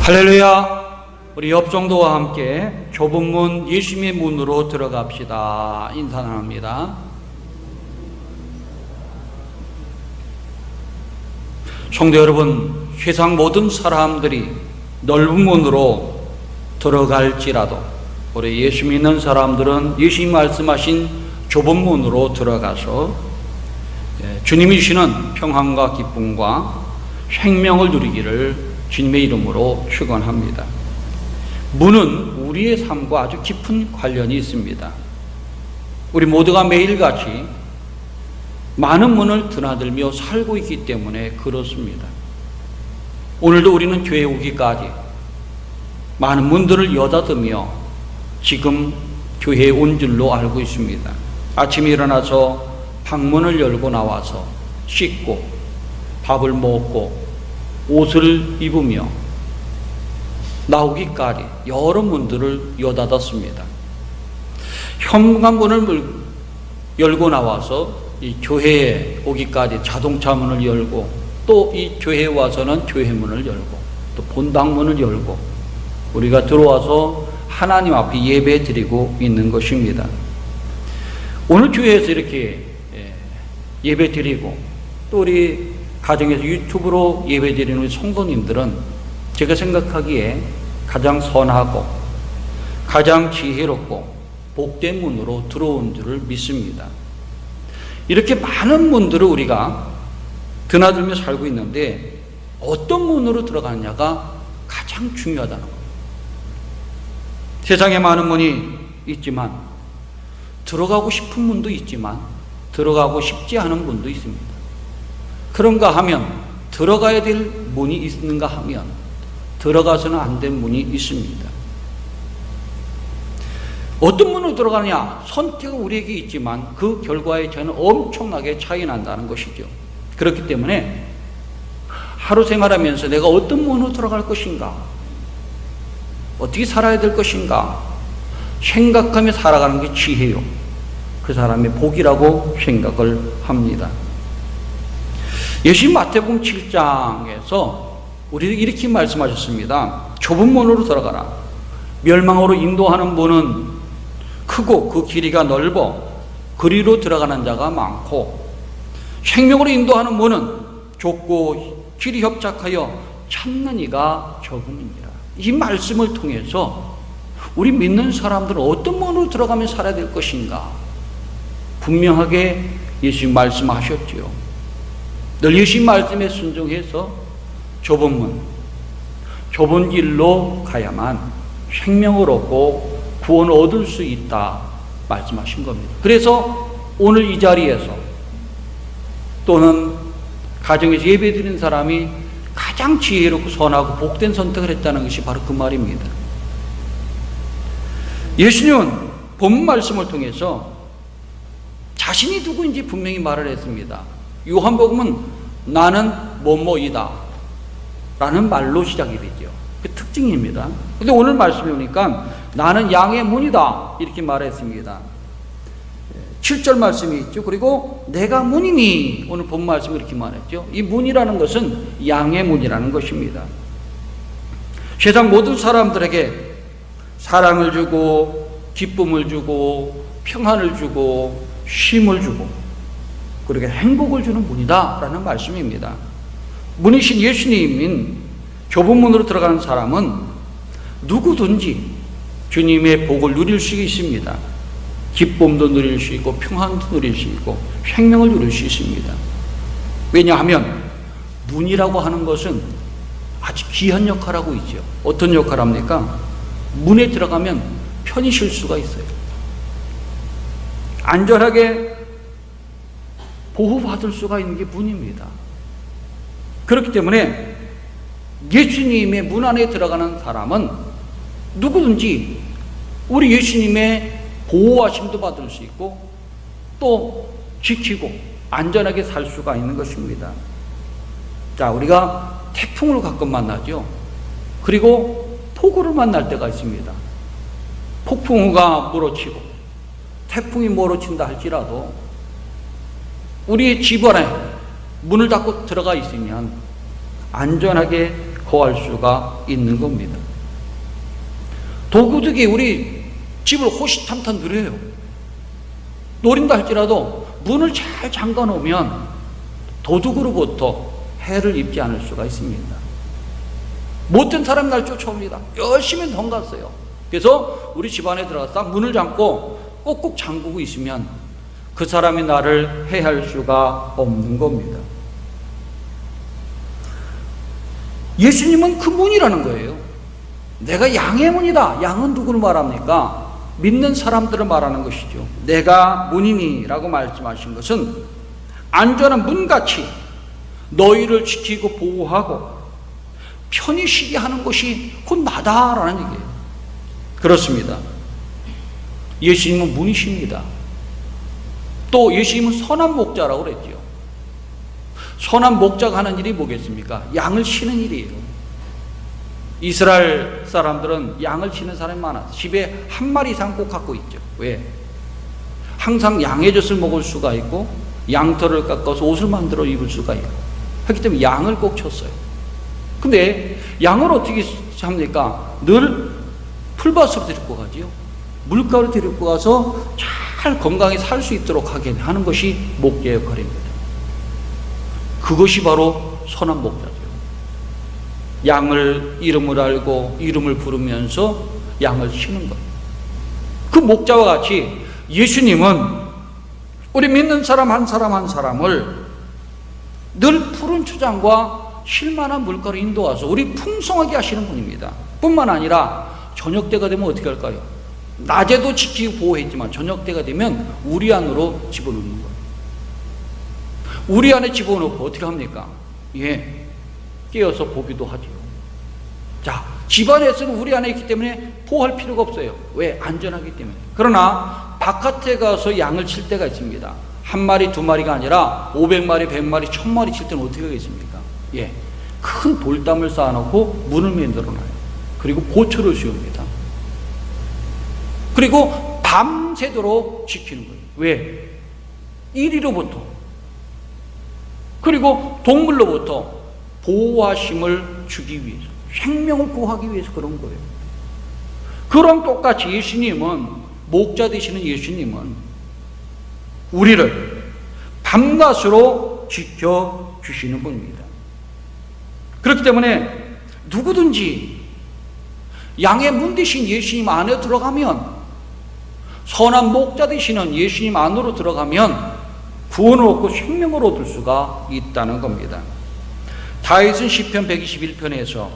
할렐루야. 우리 옆정도와 함께 좁은 문 예수님의 문으로 들어갑시다. 인사 나눕니다. 성도 여러분, 세상 모든 사람들이 넓은 문으로 들어갈지라도 우리 예수 믿는 사람들은 예수님 말씀하신 좁은 문으로 들어가서 주님이 주시는 평안과 기쁨과 생명을 누리기를 주님의 이름으로 축원합니다. 문은 우리의 삶과 아주 깊은 관련이 있습니다. 우리 모두가 매일같이 많은 문을 드나들며 살고 있기 때문에 그렇습니다. 오늘도 우리는 교회에 오기까지 많은 문들을 여닫으며 지금 교회에 온 줄로 알고 있습니다. 아침에 일어나서 방문을 열고 나와서 씻고 밥을 먹고 옷을 입으며 나오기까지 여러 문들을 여닫았습니다. 현관문을 열고 나와서 이 교회에 오기까지 자동차 문을 열고 또 이 교회에 와서는 교회 문을 열고 또 본당 문을 열고 우리가 들어와서 하나님 앞에 예배 드리고 있는 것입니다. 오늘 교회에서 이렇게 예배 드리고 또 우리 가정에서 유튜브로 예배 드리는 우리 성도님들은 제가 생각하기에 가장 선하고 가장 지혜롭고 복된 문으로 들어온 줄을 믿습니다. 이렇게 많은 문들을 우리가 드나들며 살고 있는데 어떤 문으로 들어가느냐가 가장 중요하다는 겁니다. 세상에 많은 문이 있지만 들어가고 싶은 문도 있지만 들어가고 싶지 않은 문도 있습니다. 그런가 하면 들어가야 될 문이 있는가 하면 들어가서는 안 될 문이 있습니다. 어떤 문으로 들어가느냐 선택은 우리에게 있지만 그 결과에 저는 엄청나게 차이 난다는 것이죠. 그렇기 때문에 하루 생활하면서 내가 어떤 문으로 들어갈 것인가, 어떻게 살아야 될 것인가 생각하며 살아가는 게 지혜요, 그 사람의 복이라고 생각을 합니다. 예수님 마태복음 7장에서 우리에게 이렇게 말씀하셨습니다. 좁은 문으로 들어가라. 멸망으로 인도하는 문은 크고 그 길이가 넓어 그리로 들어가는 자가 많고 생명으로 인도하는 문은 좁고 길이 협착하여 찾는 이가 적음이니라. 이 말씀을 통해서 우리 믿는 사람들은 어떤 문으로 들어가면 살아야 될 것인가 분명하게 예수님 말씀하셨지요. 늘 예수님 말씀에 순종해서 좁은 문, 좁은 길로 가야만 생명을 얻고 구원을 얻을 수 있다 말씀하신 겁니다. 그래서 오늘 이 자리에서 또는 가정에서 예배드리는 사람이 가장 지혜롭고 선하고 복된 선택을 했다는 것이 바로 그 말입니다. 예수님은 본 말씀을 통해서 자신이 누구인지 분명히 말을 했습니다. 요한복음은 나는 뭐뭐이다 라는 말로 시작이 되죠. 그 특징입니다. 근데 오늘 말씀해 보니까 나는 양의 문이다 이렇게 말했습니다. 7절 말씀이 있죠. 그리고 내가 문이니 오늘 본 말씀 이렇게 말했죠. 이 문이라는 것은 양의 문이라는 것입니다. 세상 모든 사람들에게 사랑을 주고 기쁨을 주고 평안을 주고 쉼을 주고 그렇게 행복을 주는 문이다 라는 말씀입니다. 문이신 예수님인 좁은 문으로 들어가는 사람은 누구든지 주님의 복을 누릴 수 있습니다. 기쁨도 누릴 수 있고 평안도 누릴 수 있고 생명을 누릴 수 있습니다. 왜냐하면 문이라고 하는 것은 아주 귀한 역할을 하고 있죠. 어떤 역할을 합니까? 문에 들어가면 편히 쉴 수가 있어요. 안전하게 보호받을 수가 있는 게 문입니다. 그렇기 때문에 예수님의 문 안에 들어가는 사람은 누구든지 우리 예수님의 보호하심도 받을 수 있고 또 지키고 안전하게 살 수가 있는 것입니다. 자, 우리가 태풍을 가끔 만나죠. 그리고 폭우를 만날 때가 있습니다. 폭풍우가 몰아치고 태풍이 몰아친다 할지라도 우리의 집 안에 문을 닫고 들어가 있으면 안전하게 거할 수가 있는 겁니다. 도구들이 우리 집을 호시탐탐 누려요. 노린다 할지라도 문을 잘 잠가 놓으면 도둑으로부터 해를 입지 않을 수가 있습니다. 못된 사람이 날 쫓아옵니다. 열심히 덩갔어요. 그래서 우리 집안에 들어가서 문을 잠고 꼭꼭 잠그고 있으면 그 사람이 나를 해할 수가 없는 겁니다. 예수님은 그 문이라는 거예요. 내가 양의 문이다. 양은 누구를 말합니까? 믿는 사람들을 말하는 것이죠. 내가 문이니 라고 말씀하신 것은 안전한 문같이 너희를 지키고 보호하고 편히 쉬게 하는 것이 곧 나다라는 얘기예요. 그렇습니다. 예수님은 문이십니다. 또 예수님은 선한 목자라고 그랬죠. 선한 목자가 하는 일이 뭐겠습니까? 양을 치는 일이에요. 이스라엘 사람들은 양을 치는 사람이 많아서 집에 한 마리 이상 꼭 갖고 있죠. 왜? 항상 양의 젖을 먹을 수가 있고 양털을 깎아서 옷을 만들어 입을 수가 있고 하기 때문에 양을 꼭 쳤어요. 근데 양을 어떻게 합니까? 늘 풀밭으로 데리고 가지요. 물가로 데리고 가서 잘 건강히 살 수 있도록 하게 하는 것이 목자 역할입니다. 그것이 바로 선한 목자죠. 양을 이름을 알고 이름을 부르면서 양을 치는 것. 그 목자와 같이 예수님은 우리 믿는 사람 한 사람 한 사람을 늘 푸른 초장과 쉴만한 물가로 인도와서 우리 풍성하게 하시는 분입니다. 뿐만 아니라 저녁 때가 되면 어떻게 할까요? 낮에도 지키고 보호했지만 저녁 때가 되면 우리 안으로 집어넣는 거예요. 우리 안에 집어넣고 어떻게 합니까? 예, 깨어서 보기도 하죠. 자, 집안에서는 우리 안에 있기 때문에 보호할 필요가 없어요. 왜? 안전하기 때문에. 그러나 바깥에 가서 양을 칠 때가 있습니다. 한 마리 두 마리가 아니라 500마리 100마리 1000마리 칠 때는 어떻게 하겠습니까? 예, 큰 돌담을 쌓아놓고 문을 만들어놔요. 그리고 보초를 씌웁니다. 그리고 밤새도록 지키는 거예요. 왜? 이리로부터 그리고 동물로부터 보호하심을 주기 위해서, 생명을 구하기 위해서 그런 거예요. 그럼 똑같이 예수님은, 목자 되시는 예수님은 우리를 밤낮으로 지켜주시는 분입니다. 그렇기 때문에 누구든지 양의 문 되신 예수님 안에 들어가면, 선한 목자 되시는 예수님 안으로 들어가면 구원을 얻고 생명을 얻을 수가 있다는 겁니다. 다윗은 시편 121편에서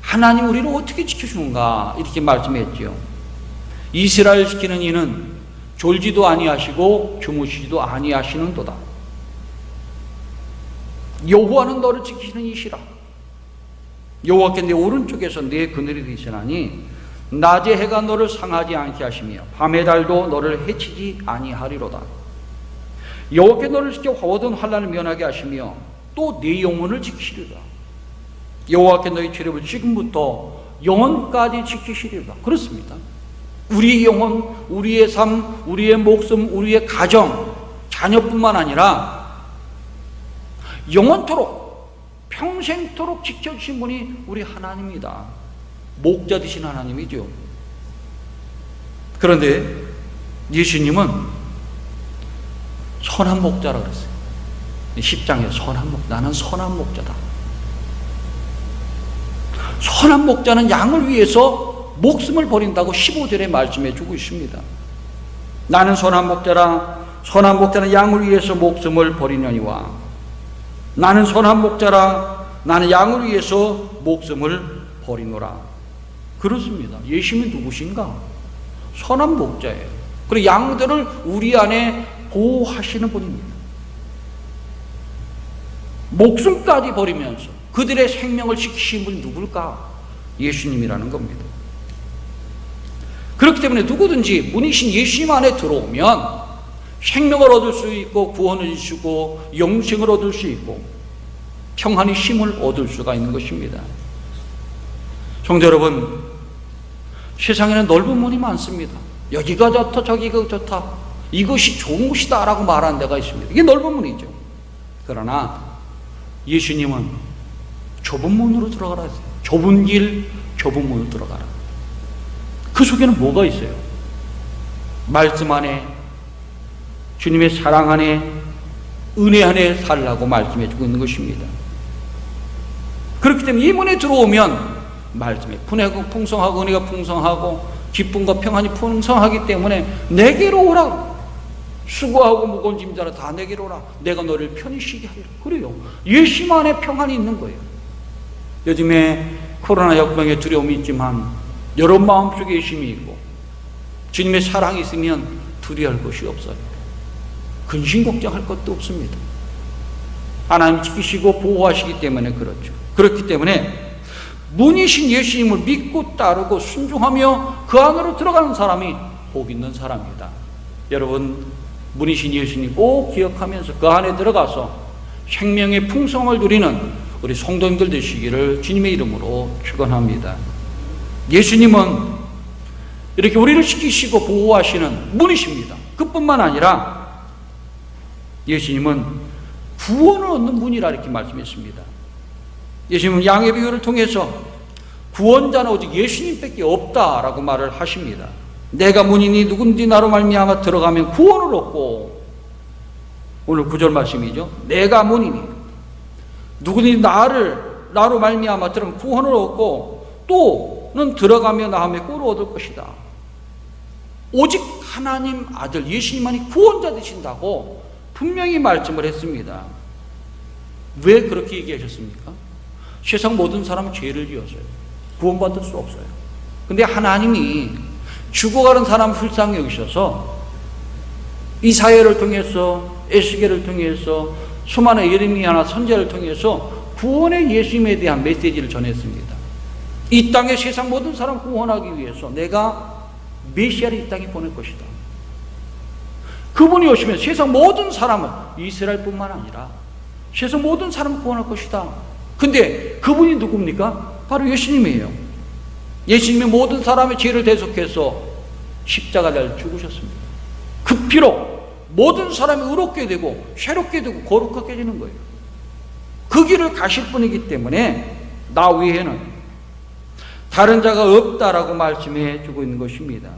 하나님 우리를 어떻게 지켜주는가 이렇게 말씀했죠. 이스라엘 지키는 이는 졸지도 아니하시고 주무시지도 아니하시는도다. 여호와는 너를 지키시는 이시라. 여호와께 내 오른쪽에서 내 그늘이 되시나니 낮에 해가 너를 상하지 않게 하시며 밤의 달도 너를 해치지 아니하리로다. 여호와께 너를 지켜 모든 환난을 면하게 하시며 또 네 영혼을 지키시리라. 여호와께 너희 체력을 지금부터 영혼까지 지키시리라. 그렇습니다. 우리의 영혼, 우리의 삶, 우리의 목숨, 우리의 가정, 자녀뿐만 아니라 영원토록 평생토록 지켜주신 분이 우리 하나님이다. 목자 되신 하나님이죠. 그런데 예수님은 선한 목자라고 그랬어요. 10장에 선한 목자, 나는 선한 목자다. 선한 목자는 양을 위해서 목숨을 버린다고 15절에 말씀해 주고 있습니다. 나는 선한 목자라. 선한 목자는 양을 위해서 목숨을 버리려니와 나는 선한 목자라. 나는 양을 위해서 목숨을 버리노라. 그렇습니다. 예수님이 누구신가? 선한 목자예요. 그리고 양들을 우리 안에 보호하시는 분입니다. 목숨까지 버리면서 그들의 생명을 지키신 분이 누굴까? 예수님이라는 겁니다. 그렇기 때문에 누구든지 문이신 예수님 안에 들어오면 생명을 얻을 수 있고 구원을 주고 영생을 얻을 수 있고 평안히 쉼을 얻을 수가 있는 것입니다. 성도 여러분, 세상에는 넓은 문이 많습니다. 여기가 좋다 저기가 좋다, 이것이 좋은 곳이다 라고 말하는 데가 있습니다. 이게 넓은 문이죠. 그러나 예수님은 좁은 문으로 들어가라 했어요. 좁은 길, 좁은 문으로 들어가라. 그 속에는 뭐가 있어요? 말씀 안에, 주님의 사랑 안에, 은혜 안에 살라고 말씀해 주고 있는 것입니다. 그렇기 때문에 이 문에 들어오면 말씀에 풍성하고 은혜가 풍성하고 기쁨과 평안이 풍성하기 때문에 내게로 오라. 수고하고 무거운 짐 자라 다 내게로 오라. 내가 너를 편히 쉬게 하리라. 그래요. 예수 안에 평안이 있는 거예요. 요즘에 코로나 역병의 두려움이 있지만 여러분 마음속에 예수님이 있고 주님의 사랑이 있으면 두려워할 것이 없어요. 근심 걱정할 것도 없습니다. 하나님 지키시고 보호하시기 때문에 그렇죠. 그렇기 때문에 문이신 예수님을 믿고 따르고 순종하며 그 안으로 들어가는 사람이 복 있는 사람이다. 여러분, 문이신 예수님 꼭 기억하면서 그 안에 들어가서 생명의 풍성을 누리는 우리 성도님들 되시기를 주님의 이름으로 축원합니다. 예수님은 이렇게 우리를 지키시고 보호하시는 문이십니다. 그뿐만 아니라 예수님은 구원을 얻는 문이라 이렇게 말씀했습니다. 예수님은 양의 비유를 통해서 구원자는 오직 예수님밖에 없다라고 말을 하십니다. 내가 문이니 누군지 나로 말미암아 들어가면 구원을 얻고, 오늘 9절 말씀이죠. 내가 문이니 누구든지 나로 말미암아 들어가면 구원을 얻고 또는 들어가며 나함에 꼴을 얻을 것이다. 오직 하나님 아들 예수님만이 구원자 되신다고 분명히 말씀을 했습니다. 왜 그렇게 얘기하셨습니까? 세상 모든 사람은 죄를 지었어요. 구원받을 수 없어요. 근데 하나님이 죽어가는 사람을 불쌍히 여기셔서 이사야를 통해서, 에스겔을 통해서, 수많은 예레미야나 선지자를 통해서 구원의 예수님에 대한 메시지를 전했습니다. 이 땅에 세상 모든 사람을 구원하기 위해서 내가 메시아를 이 땅에 보낼 것이다. 그분이 오시면 세상 모든 사람을, 이스라엘뿐만 아니라 세상 모든 사람을 구원할 것이다. 근데 그분이 누굽니까? 바로 예수님이에요. 예수님이 모든 사람의 죄를 대속해서 십자가를 죽으셨습니다. 그 피로 모든 사람이 의롭게 되고 새롭게 되고 거룩하게 되는 거예요. 그 길을 가실 분이기 때문에 나 외에는 다른 자가 없다라고 말씀해 주고 있는 것입니다.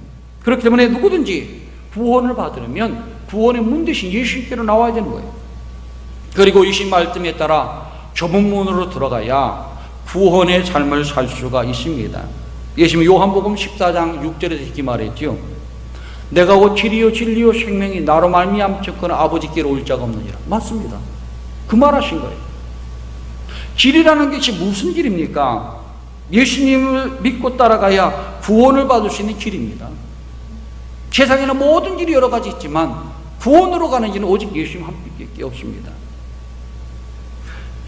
그렇기 때문에 누구든지 구원을 받으려면 구원의 문 대신 예수님께로 나와야 되는 거예요. 그리고 예수님 말씀에 따라 좁은 문으로 들어가야 구원의 삶을 살 수가 있습니다. 예수님이 요한복음 14장 6절에서 이렇게 말했죠. 내가 곧 길이요 진리요 생명이 나로 말미암거나 아버지께로 올 자가 없느니라. 맞습니다. 그 말하신 거예요. 길이라는 것이 무슨 길입니까? 예수님을 믿고 따라가야 구원을 받을 수 있는 길입니다. 세상에는 모든 길이 여러 가지 있지만 구원으로 가는 길은 오직 예수님 한 분밖에 없습니다.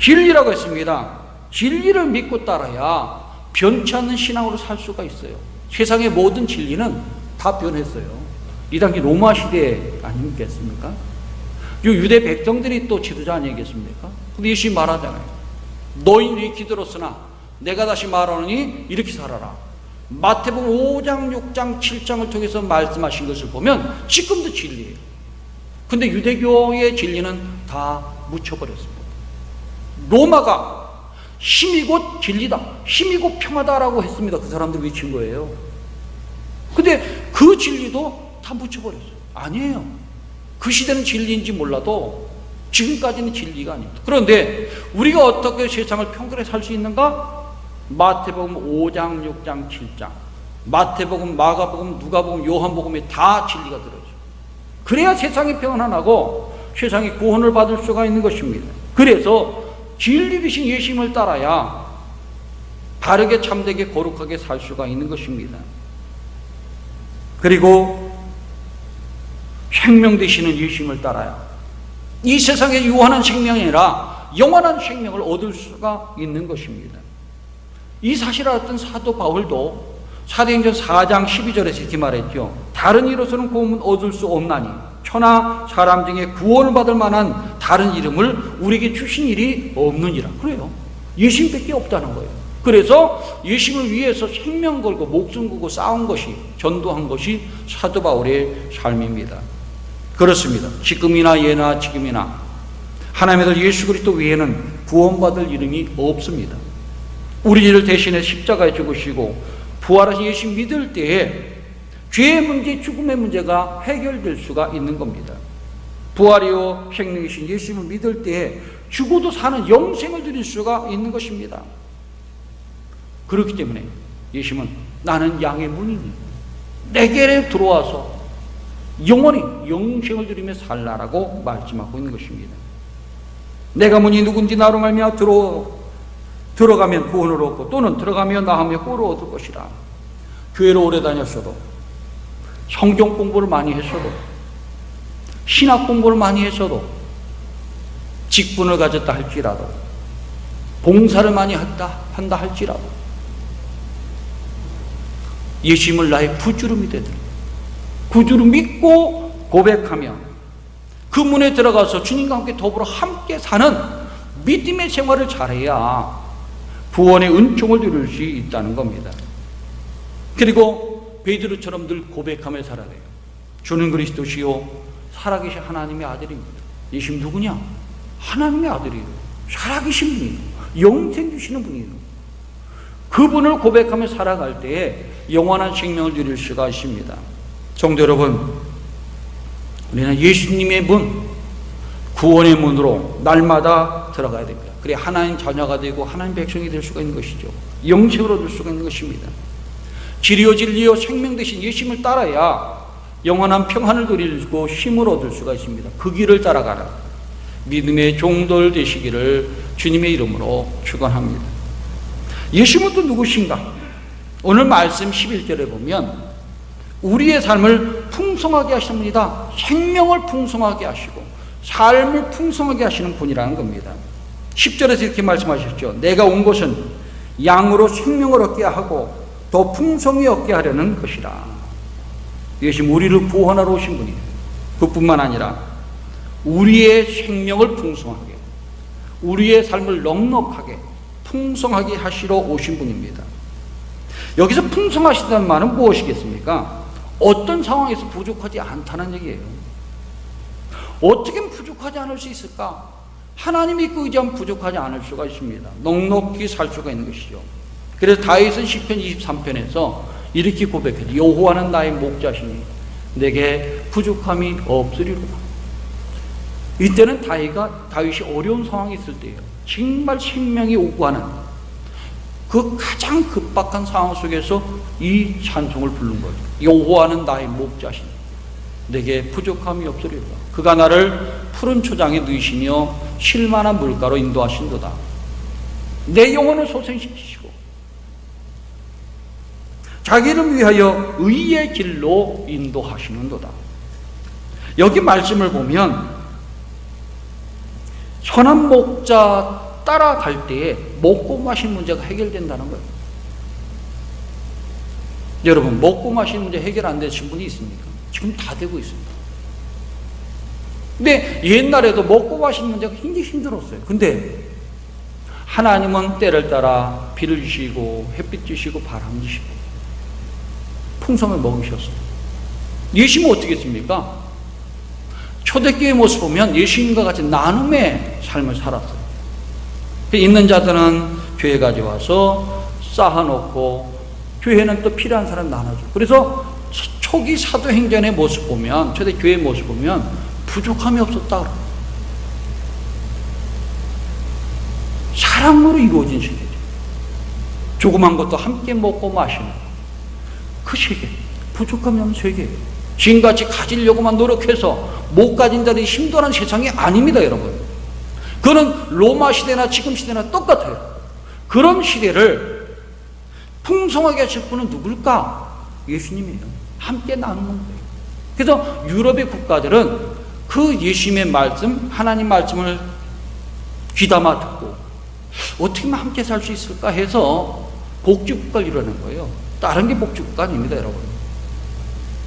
진리라고 했습니다. 진리를 믿고 따라야 변치 않는 신앙으로 살 수가 있어요. 세상의 모든 진리는 다 변했어요. 이 당시 로마 시대 아니겠습니까? 유대 백성들이 또 지도자 아니겠습니까? 근데 예수님이 말하잖아요. 너희는 기들었으나 내가 다시 말하노니 이렇게 살아라. 마태복음 5장, 6장, 7장을 통해서 말씀하신 것을 보면 지금도 진리예요. 근데 유대교의 진리는 다 묻혀버렸습니다. 로마가 힘이 곧 진리다, 힘이 곧 평화다라고 했습니다. 그 사람들이 외친 거예요. 근데 그 진리도 다 묻혀버렸어요. 아니에요. 그 시대는 진리인지 몰라도 지금까지는 진리가 아닙니다. 그런데 우리가 어떻게 세상을 평결하게 살 수 있는가? 마태복음 5장, 6장, 7장, 마태복음, 마가복음, 누가복음, 요한복음에 다 진리가 들어있어요. 그래야 세상이 평안하고 세상이 구원을 받을 수가 있는 것입니다. 그래서 진리 되신 예수님을 따라야 바르게 참되게 거룩하게 살 수가 있는 것입니다. 그리고 생명 되시는 예수님을 따라야 이 세상에 유한한 생명이 아니라 영원한 생명을 얻을 수가 있는 것입니다. 이 사실을 알았던 사도 바울도 사도행전 4장 12절에서 이렇게 말했죠. 다른 이로서는 구원을 얻을 수 없나니 천하 사람 중에 구원을 받을 만한 다른 이름을 우리에게 주신 일이 없느니라. 그래요. 예수님밖에 없다는 거예요. 그래서 예수님을 위해서 생명 걸고 목숨 걸고 싸운 것이, 전도한 것이 사도 바울의 삶입니다. 그렇습니다. 지금이나 예나 지금이나 하나님의 아들 예수 그리스도 외에는 구원받을 이름이 없습니다. 우리 죄를 대신해 십자가에 죽으시고 부활하신 예수 믿을 때에 죄의 문제, 죽음의 문제가 해결될 수가 있는 겁니다. 부활이요 생명이신 예수님을 믿을 때에 죽어도 사는 영생을 누릴 수가 있는 것입니다. 그렇기 때문에 예수님은 나는 양의 문이니 내게 들어와서 영원히 영생을 누리며 살라라고 말씀하고 있는 것입니다. 내가 문이 누군지 나로 말미암아 들어가면 구원을 얻고 또는 들어가면 나하며 꼴을 얻을 것이라. 교회로 오래 다녔어도 성경 공부를 많이 했어도 신학 공부를 많이 했어도 직분을 가졌다 할지라도 봉사를 많이 한다 할지라도 예수님을 나의 구주로 믿어들고 구주로 믿고 고백하며 그 문에 들어가서 주님과 함께 더불어 함께 사는 믿음의 생활을 잘해야 구원의 은총을 누릴 수 있다는 겁니다. 그리고 베드로처럼 늘 고백하며 살아야 돼요. 주는 그리스도시요 살아계신 하나님의 아들입니다. 예수님 누구냐? 하나님의 아들이에요. 살아계신 분이에요. 영생 주시는 분이에요. 그분을 고백하며 살아갈 때에 영원한 생명을 누릴 수가 있습니다. 성도 여러분, 우리는 예수님의 문, 구원의 문으로 날마다 들어가야 됩니다. 그래 하나님 자녀가 되고 하나님 백성이 될 수가 있는 것이죠. 영생을 얻을 수가 있는 것입니다. 길이요 진리요 생명 되신 예수님을 따라야 영원한 평안을 누리고 힘을 얻을 수가 있습니다. 그 길을 따라가라. 믿음의 종들 되시기를 주님의 이름으로 축원합니다. 예수님은 또 누구신가? 오늘 말씀 11절에 보면 우리의 삶을 풍성하게 하시는 분이다. 생명을 풍성하게 하시고 삶을 풍성하게 하시는 분이라는 겁니다. 10절에서 이렇게 말씀하셨죠. 내가 온 것은 양으로 생명을 얻게 하고 더 풍성히 얻게 하려는 것이라. 예수님 우리를 구원하러 오신 분이에요. 그뿐만 아니라 우리의 생명을 풍성하게, 우리의 삶을 넉넉하게 풍성하게 하시러 오신 분입니다. 여기서 풍성하시다는 말은 무엇이겠습니까? 어떤 상황에서 부족하지 않다는 얘기예요. 어떻게 부족하지 않을 수 있을까? 하나님이 그 의지하면 부족하지 않을 수가 있습니다. 넉넉히 살 수가 있는 것이죠. 그래서 다윗은 시편 23편에서 이렇게 고백해요. 여호와는 나의 목자시니 내게 부족함이 없으리로다. 이때는 다윗이 어려운 상황이 있을 때예요. 정말 생명이 오고 하는 그 가장 급박한 상황 속에서 이 찬송을 부른 거죠. 여호와는 나의 목자시니 내게 부족함이 없으리로다. 그가 나를 푸른 초장에 누이시며 쉴만한 물가로 인도하신도다. 내 영혼을 소생시키시고 자기를 위하여 의의 길로 인도하시는도다. 여기 말씀을 보면 선한 목자 따라갈 때에 먹고 마신 문제가 해결된다는 거예요. 여러분 먹고 마신 문제 해결 안 되신 분이 있습니까? 지금 다 되고 있습니다. 근데 옛날에도 먹고 마신 문제가 굉장히 힘들었어요. 근데 하나님은 때를 따라 비를 주시고 햇빛 주시고 바람 주시고 풍성을 먹이셨어요. 예수님은 어떻게 했습니까? 초대교회의 모습 보면 예수님과 같이 나눔의 삶을 살았어요. 있는 자들은 교회 가져와서 쌓아놓고 교회는 또 필요한 사람 나눠주고. 그래서 초기 사도행전의 모습 보면, 초대교회의 모습 보면 부족함이 없었다 그래요. 사랑으로 이루어진 세계죠. 조그만 것도 함께 먹고 마시는 그 세계, 부족함이 없는 세계예요. 지금같이 가지려고만 노력해서 못 가진 자들이 힘들어하는 세상이 아닙니다, 여러분. 그는 로마 시대나 지금 시대나 똑같아요. 그런 시대를 풍성하게 하실 분은 누굴까? 예수님이에요. 함께 나누는 거예요. 그래서 유럽의 국가들은 그 예수님의 말씀, 하나님 말씀을 귀담아 듣고 어떻게 하면 함께 살 수 있을까 해서 복지국가를 이루는 거예요. 다른 게 복지국가 아닙니다, 여러분.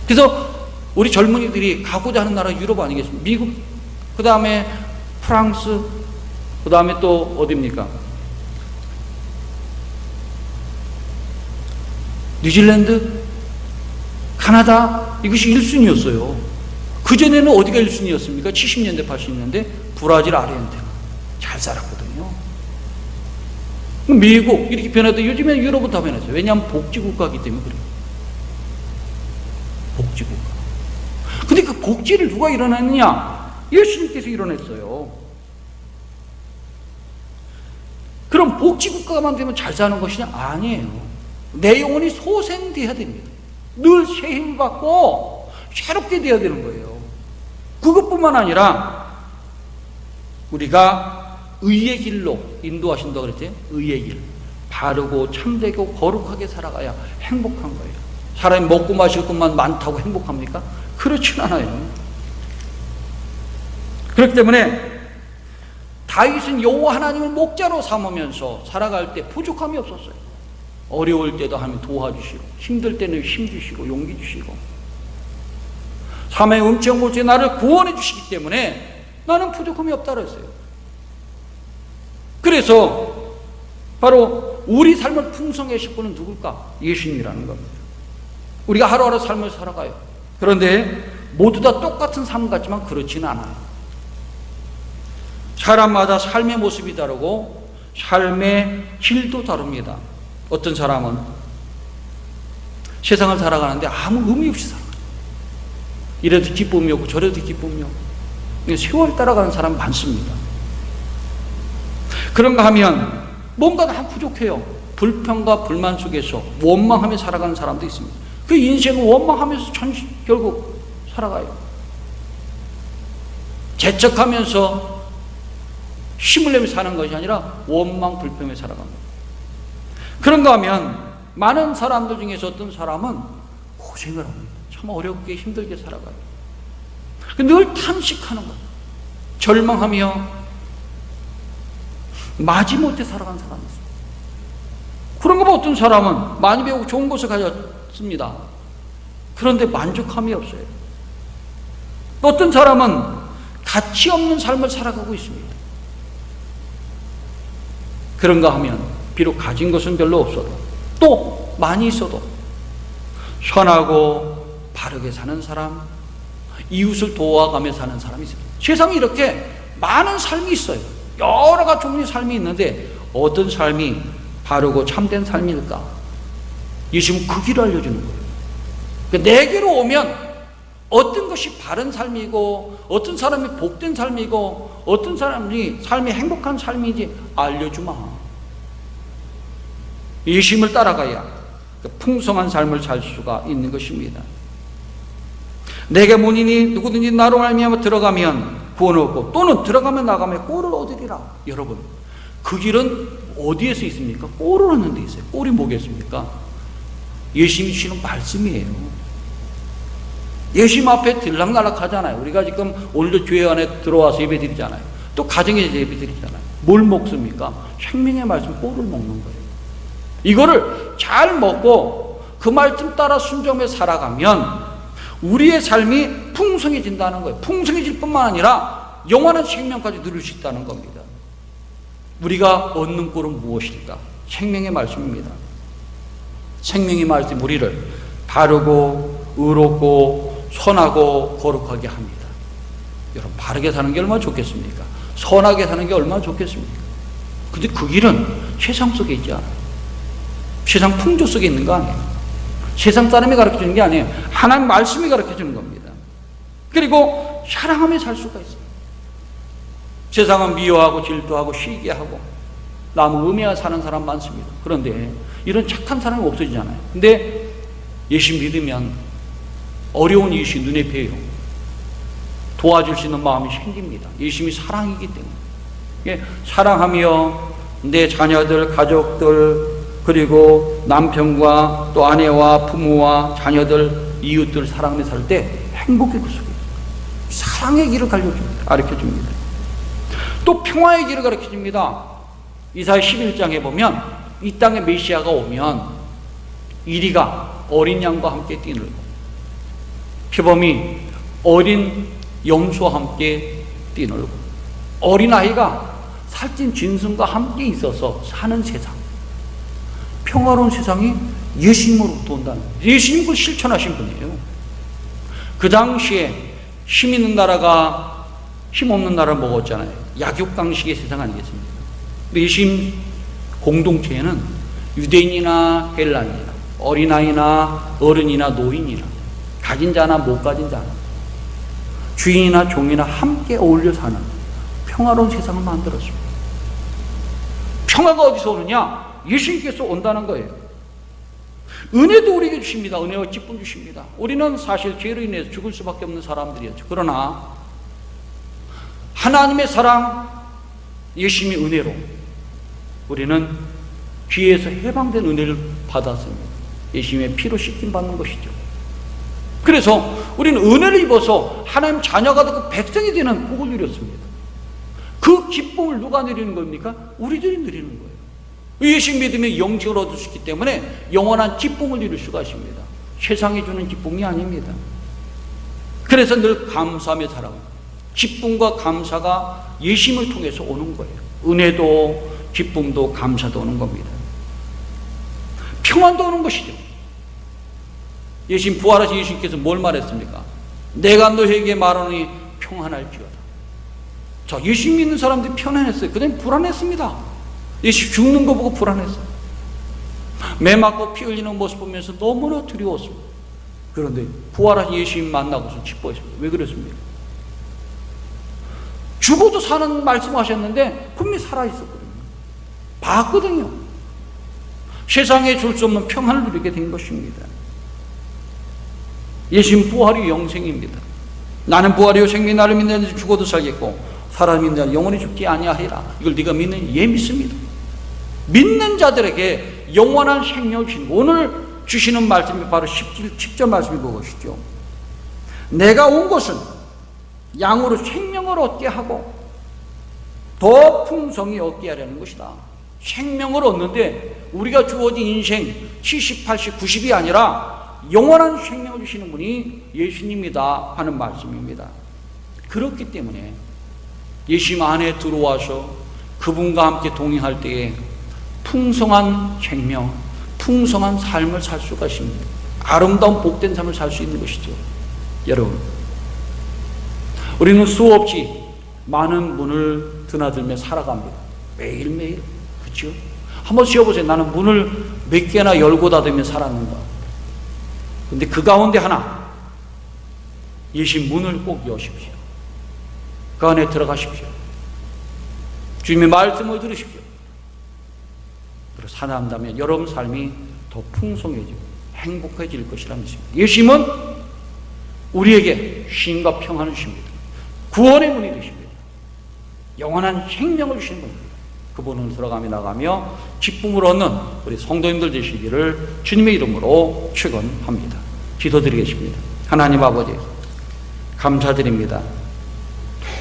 그래서 우리 젊은이들이 가고자 하는 나라 유럽 아니겠습니까? 미국, 그 다음에 프랑스, 그 다음에 또 어디입니까? 뉴질랜드, 카나다, 이것이 1순위였어요. 그전에는 어디가 1순위였습니까? 70년대, 80년대 브라질, 아르헨티나 잘 살았거든요. 미국 이렇게 변해도 요즘에 유럽은 다 변했어요. 왜냐하면 복지국가이기 때문에 그래요. 복지국가. 근데 그 복지를 누가 이뤄냈느냐? 예수님께서 이뤄냈어요. 그럼 복지국가만 되면 잘 사는 것이냐? 아니에요. 내 영혼이 소생돼야 됩니다. 늘 새 힘을 받고 새롭게 되어야 되는 거예요. 그것뿐만 아니라 우리가 의의 길로 인도하신다고 그랬죠? 의의 길. 바르고 참되고 거룩하게 살아가야 행복한 거예요. 사람이 먹고 마실 것만 많다고 행복합니까? 그렇진 않아요. 그렇기 때문에 다윗은 여호와 하나님을 목자로 삼으면서 살아갈 때 부족함이 없었어요. 어려울 때도 하나님 도와주시고, 힘들 때는 힘 주시고 용기 주시고, 삶의 음청 볼때 나를 구원해 주시기 때문에 나는 부족함이 없다 그랬어요. 그래서 바로 우리 삶을 풍성하게 하실 분은 누굴까? 예수님이라는 겁니다. 우리가 하루하루 삶을 살아가요. 그런데 모두 다 똑같은 삶 같지만 그렇지는 않아요. 사람마다 삶의 모습이 다르고 삶의 질도 다릅니다. 어떤 사람은 세상을 살아가는데 아무 의미 없이 살아가요. 이래도 기쁨이 없고 저래도 기쁨이 없고 세월 따라가는 사람이 많습니다. 그런가 하면 뭔가 다 부족해요. 불평과 불만 속에서 원망하며 살아가는 사람도 있습니다. 그 인생은 원망하면서 결국 살아가요. 재촉하면서 힘을 내며 사는 것이 아니라 원망 불평에 살아갑니다. 그런가 하면 많은 사람들 중에서 어떤 사람은 고생을 합니다. 참 어렵게 힘들게 살아가요. 늘 탄식하는 거예요. 절망하며 마지못해 살아가는 사람이 있어요. 그런가 봐. 어떤 사람은 많이 배우고 좋은 것을 가졌습니다. 그런데 만족함이 없어요. 어떤 사람은 가치 없는 삶을 살아가고 있습니다. 그런가 하면 비록 가진 것은 별로 없어도 또 많이 있어도 선하고 바르게 사는 사람, 이웃을 도와가며 사는 사람이 있습니다. 세상에 이렇게 많은 삶이 있어요. 여러 가지 종류의 삶이 있는데 어떤 삶이 바르고 참된 삶일까? 예수님은 그 길을 알려주는 거예요. 그러니까 내게로 오면 어떤 것이 바른 삶이고 어떤 사람이 복된 삶이고 어떤 사람이 삶이 행복한 삶인지 알려주마. 예수님을 따라가야 풍성한 삶을 살 수가 있는 것입니다. 내게 문인이 누구든지 나로 말미암아 들어가면 구원 얻고 또는 들어가면 나가면 꼴을 얻으리라. 여러분, 그 길은 어디에서 있습니까? 꼴을 얻는 데 있어요. 꼴이 뭐겠습니까? 예수님이 주시는 말씀이에요. 예수님 앞에 들락날락 하잖아요. 우리가 지금 오늘도 교회 안에 들어와서 예배 드리잖아요. 또 가정에서 예배 드리잖아요. 뭘 먹습니까? 생명의 말씀 꼴을 먹는 거예요. 이거를 잘 먹고 그 말씀 따라 순종해 살아가면 우리의 삶이 풍성해진다는 거예요. 풍성해질 뿐만 아니라 영원한 생명까지 누릴 수 있다는 겁니다. 우리가 얻는 꼴은 무엇일까? 생명의 말씀입니다. 생명의 말씀이 우리를 바르고 의롭고 선하고 거룩하게 합니다. 여러분, 바르게 사는 게 얼마나 좋겠습니까? 선하게 사는 게 얼마나 좋겠습니까? 근데 그 길은 세상 속에 있지 않아요. 세상 풍조 속에 있는 거 아니에요. 세상 사람이 가르쳐주는 게 아니에요. 하나님 말씀이 가르쳐주는 겁니다. 그리고 사랑하며 살 수가 있어요. 세상은 미워하고 질투하고 시기하고 나무 음해야 사는 사람 많습니다. 그런데 이런 착한 사람이 없어지잖아요. 근데 예수 믿으면 어려운 이웃이 눈에 뵈요. 도와줄 수 있는 마음이 생깁니다. 예수님이 사랑이기 때문에. 사랑하며 내 자녀들, 가족들, 그리고 남편과 또 아내와 부모와 자녀들, 이웃들 사랑하며 살 때 행복의 그 속에 사랑의 길을 가르쳐줍니다. 또 평화의 길을 가르쳐줍니다. 이사야 11장에 보면 이 땅에 메시아가 오면 이리가 어린 양과 함께 뛰놀고 표범이 어린 염소와 함께 뛰놀고 어린아이가 살찐 짐승과 함께 있어서 사는 세상, 평화로운 세상이 예수님으로부터 온다는 거예요. 예수님 그걸 실천하신 분이에요. 그 당시에 힘 있는 나라가 힘 없는 나라를 먹었잖아요. 약육강식의 세상 아니겠습니까? 예수님 공동체에는 유대인이나 헬라인이나 어린아이나 어른이나 노인이나 가진 자나 못 가진 자나 주인이나 종이나 함께 어울려 사는 평화로운 세상을 만들었습니다. 평화가 어디서 오느냐? 예수님께서 온다는 거예요. 은혜도 우리에게 주십니다. 은혜와 기쁨 주십니다. 우리는 사실 죄로 인해서 죽을 수밖에 없는 사람들이었죠. 그러나 하나님의 사랑, 예수님의 은혜로 우리는 죄에서 해방된 은혜를 받았습니다. 예수님의 피로 씻김 받는 것이죠. 그래서 우리는 은혜를 입어서 하나님 자녀가 되고 백성이 되는 복을 누렸습니다. 그 기쁨을 누가 누리는 겁니까? 우리들이 누리는 거예요. 예수 믿으면 영생을 얻을 수 있기 때문에 영원한 기쁨을 누릴 수가 있습니다. 세상이 주는 기쁨이 아닙니다. 그래서 늘 감사하며 살아갑니다. 기쁨과 감사가 예수님을 통해서 오는 거예요. 은혜도 기쁨도 감사도 오는 겁니다. 평안도 오는 것이죠. 예수님 부활하신 예수님께서 뭘 말했습니까? 내가 너에게 말하노니 평안할지어다. 자, 예수 믿는 사람들이 편안했어요. 그다음에 불안했습니다. 예수 죽는 거 보고 불안했어요. 매 맞고 피 흘리는 모습 보면서 너무나 두려웠습니다. 그런데 부활하신 예수님 만나고서 기뻐했습니다. 왜 그랬습니까? 죽어도 사는 말씀하셨는데 분명히 살아있었거든요. 봤거든요. 세상에 줄 수 없는 평안을 누리게 된 것입니다. 예수님 부활이 영생입니다. 나는 부활이요 생명이 나를 믿는 자는 죽어도 살겠고 사람이 믿는 자는 영원히 죽지 아니하리라. 이걸 네가 믿는? 예, 믿습니다. 믿는 자들에게 영원한 생명을 주시는, 오늘 주시는 말씀이 바로 10절 말씀이 그것이죠. 내가 온 것은 양으로 생명을 얻게 하고 더 풍성히 얻게 하려는 것이다. 생명을 얻는데 우리가 주어진 인생 70, 80, 90이 아니라 영원한 생명을 주시는 분이 예수님이다 하는 말씀입니다. 그렇기 때문에 예수님 안에 들어와서 그분과 함께 동행할 때에 풍성한 생명, 풍성한 삶을 살 수가 있습니다. 아름다운 복된 삶을 살 수 있는 것이죠. 여러분, 우리는 수없이 많은 문을 드나들며 살아갑니다. 매일매일. 그렇죠? 한번 쉬어보세요. 나는 문을 몇 개나 열고 닫으며 살았는가. 근데 그 가운데 하나, 예수님 문을 꼭 여십시오. 그 안에 들어가십시오. 주님의 말씀을 들으십시오. 그리고 살아간다면 여러분 삶이 더 풍성해지고 행복해질 것이라 믿습니다. 예수님은 우리에게 쉼과 평안을 주십니다. 구원의 문이 되십니다. 영원한 생명을 주시는 분입니다. 그분을 들어가며 나가며 기쁨을 얻는 우리 성도님들 되시기를 주님의 이름으로 축원합니다. 기도드리겠습니다. 하나님 아버지, 감사드립니다.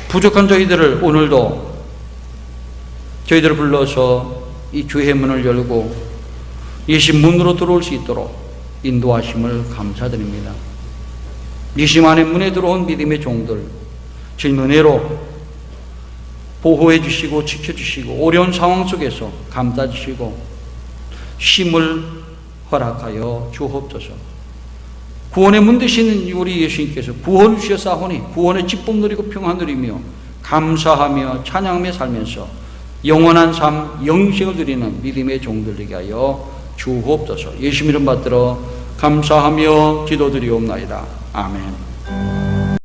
부족한 저희들을 오늘도 저희들을 불러서 이 주의 문을 열고 예수 문으로 들어올 수 있도록 인도하심을 감사드립니다. 예수 안의 문에 들어온 믿음의 종들 주님 은혜로 보호해 주시고 지켜주시고 어려운 상황 속에서 감싸 주시고 쉼을 허락하여 주옵소서. 구원의 문 되시는 우리 예수님께서 구원을 주셨사오니 구원의 기쁨 누리고 평안 누리며 감사하며 찬양하며 살면서 영원한 삶 영생을 누리는 믿음의 종들 되게 하여 주옵소서. 예수 이름 받들어 감사하며 기도드리옵나이다. 아멘.